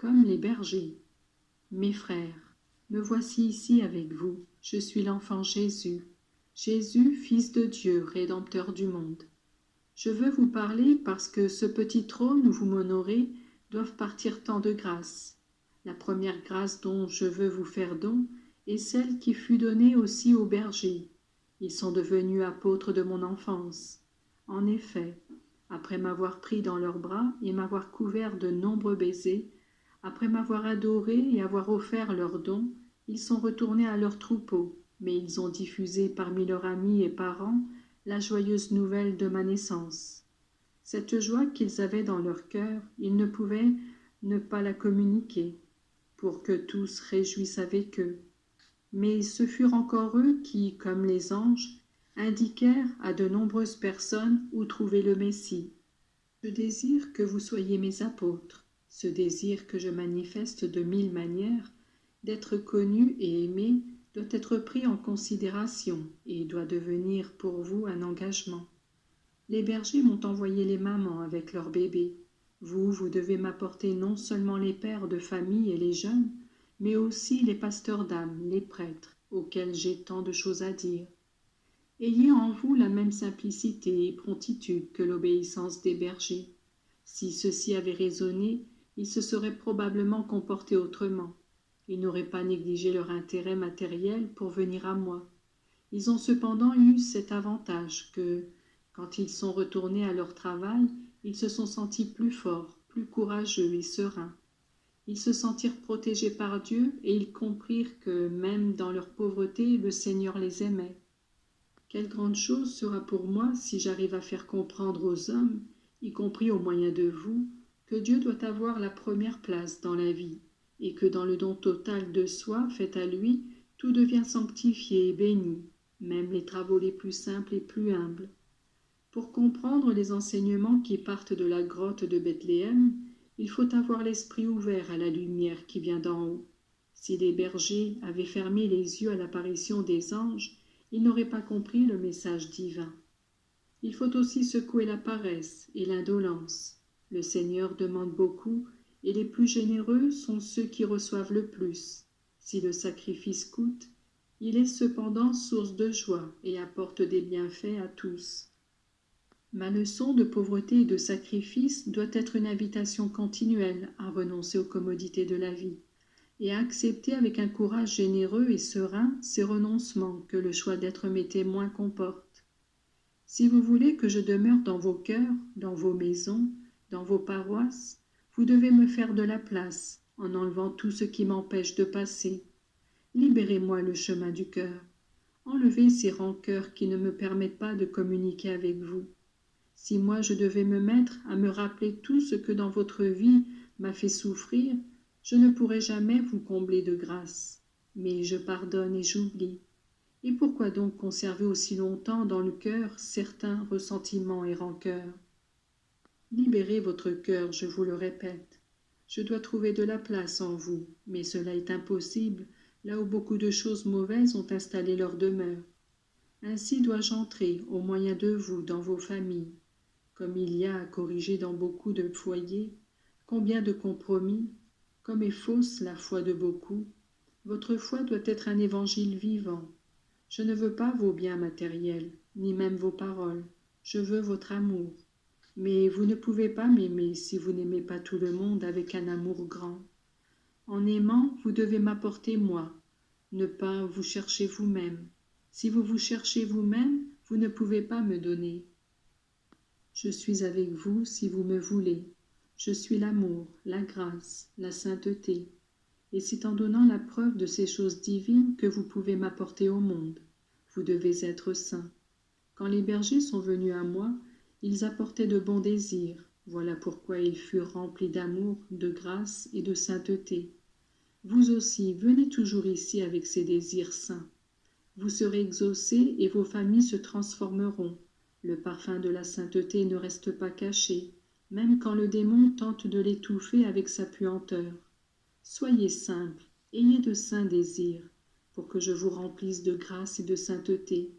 comme les bergers. Mes frères, me voici ici avec vous, je suis l'enfant Jésus, Jésus, Fils de Dieu, Rédempteur du monde. Je veux vous parler parce que ce petit trône où vous m'honorez doivent partir tant de grâces. La première grâce dont je veux vous faire don est celle qui fut donnée aussi aux bergers. Ils sont devenus apôtres de mon enfance. En effet, après m'avoir pris dans leurs bras et m'avoir couvert de nombreux baisers, après m'avoir adoré et avoir offert leurs dons, ils sont retournés à leurs troupeaux, mais ils ont diffusé parmi leurs amis et parents la joyeuse nouvelle de ma naissance. Cette joie qu'ils avaient dans leur cœur, ils ne pouvaient ne pas la communiquer, pour que tous réjouissent avec eux. Mais ce furent encore eux qui, comme les anges, indiquèrent à de nombreuses personnes où trouver le Messie. Je désire que vous soyez mes apôtres, ce désir que je manifeste de 1000 manières, d'être connu et aimé, doit être pris en considération et doit devenir pour vous un engagement. Les bergers m'ont envoyé les mamans avec leurs bébés. Vous devez m'apporter non seulement les pères de famille et les jeunes, mais aussi les pasteurs d'âmes, les prêtres, auxquels j'ai tant de choses à dire. Ayez en vous la même simplicité et promptitude que l'obéissance des bergers. Si ceux-ci avaient raisonné, ils se seraient probablement comportés autrement. Ils n'auraient pas négligé leur intérêt matériel pour venir à moi. Ils ont cependant eu cet avantage que, quand ils sont retournés à leur travail, ils se sont sentis plus forts, plus courageux et sereins. Ils se sentirent protégés par Dieu et ils comprirent que, même dans leur pauvreté, le Seigneur les aimait. Quelle grande chose sera pour moi si j'arrive à faire comprendre aux hommes, y compris au moyen de vous, que Dieu doit avoir la première place dans la vie, et que dans le don total de soi fait à lui, tout devient sanctifié et béni, même les travaux les plus simples et plus humbles. Pour comprendre les enseignements qui partent de la grotte de Bethléem, il faut avoir l'esprit ouvert à la lumière qui vient d'en haut. Si les bergers avaient fermé les yeux à l'apparition des anges, ils n'auraient pas compris le message divin. Il faut aussi secouer la paresse et l'indolence. Le Seigneur demande beaucoup, et les plus généreux sont ceux qui reçoivent le plus. Si le sacrifice coûte, il est cependant source de joie et apporte des bienfaits à tous. Ma leçon de pauvreté et de sacrifice doit être une invitation continuelle à renoncer aux commodités de la vie et à accepter avec un courage généreux et serein ces renoncements que le choix d'être mes témoins comporte. Si vous voulez que je demeure dans vos cœurs, dans vos maisons, dans vos paroisses, vous devez me faire de la place, en enlevant tout ce qui m'empêche de passer. Libérez-moi le chemin du cœur. Enlevez ces rancœurs qui ne me permettent pas de communiquer avec vous. Si moi je devais me mettre à me rappeler tout ce que dans votre vie m'a fait souffrir, je ne pourrais jamais vous combler de grâce. Mais je pardonne et j'oublie. Et pourquoi donc conserver aussi longtemps dans le cœur certains ressentiments et rancœurs? Libérez votre cœur, je vous le répète. Je dois trouver de la place en vous, mais cela est impossible, là où beaucoup de choses mauvaises ont installé leur demeure. Ainsi dois-je entrer, au moyen de vous, dans vos familles. Comme il y a à corriger dans beaucoup de foyers, combien de compromis, comme est fausse la foi de beaucoup, votre foi doit être un évangile vivant. Je ne veux pas vos biens matériels, ni même vos paroles, je veux votre amour. Mais vous ne pouvez pas m'aimer si vous n'aimez pas tout le monde avec un amour grand. En aimant, vous devez m'apporter moi, ne pas vous chercher vous-même. Si vous vous cherchez vous-même, vous ne pouvez pas me donner. Je suis avec vous si vous me voulez. Je suis l'amour, la grâce, la sainteté. Et c'est en donnant la preuve de ces choses divines que vous pouvez m'apporter au monde. Vous devez être saints. Quand les bergers sont venus à moi, ils apportaient de bons désirs. Voilà pourquoi ils furent remplis d'amour, de grâce et de sainteté. Vous aussi, venez toujours ici avec ces désirs saints. Vous serez exaucés et vos familles se transformeront. Le parfum de la sainteté ne reste pas caché, même quand le démon tente de l'étouffer avec sa puanteur. Soyez simples, ayez de saints désirs, pour que je vous remplisse de grâce et de sainteté.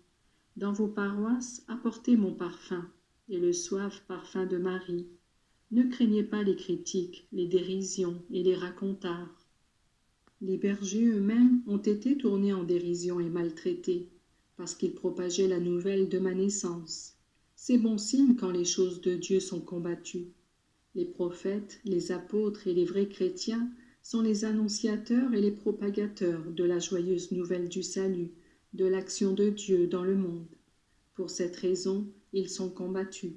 Dans vos paroisses, apportez mon parfum, et le suave parfum de Marie. Ne craignez pas les critiques, les dérisions et les racontards. Les bergers eux-mêmes ont été tournés en dérision et maltraités, parce qu'ils propageaient la nouvelle de ma naissance. C'est bon signe quand les choses de Dieu sont combattues. Les prophètes, les apôtres et les vrais chrétiens sont les annonciateurs et les propagateurs de la joyeuse nouvelle du salut, de l'action de Dieu dans le monde. Pour cette raison, ils sont combattus.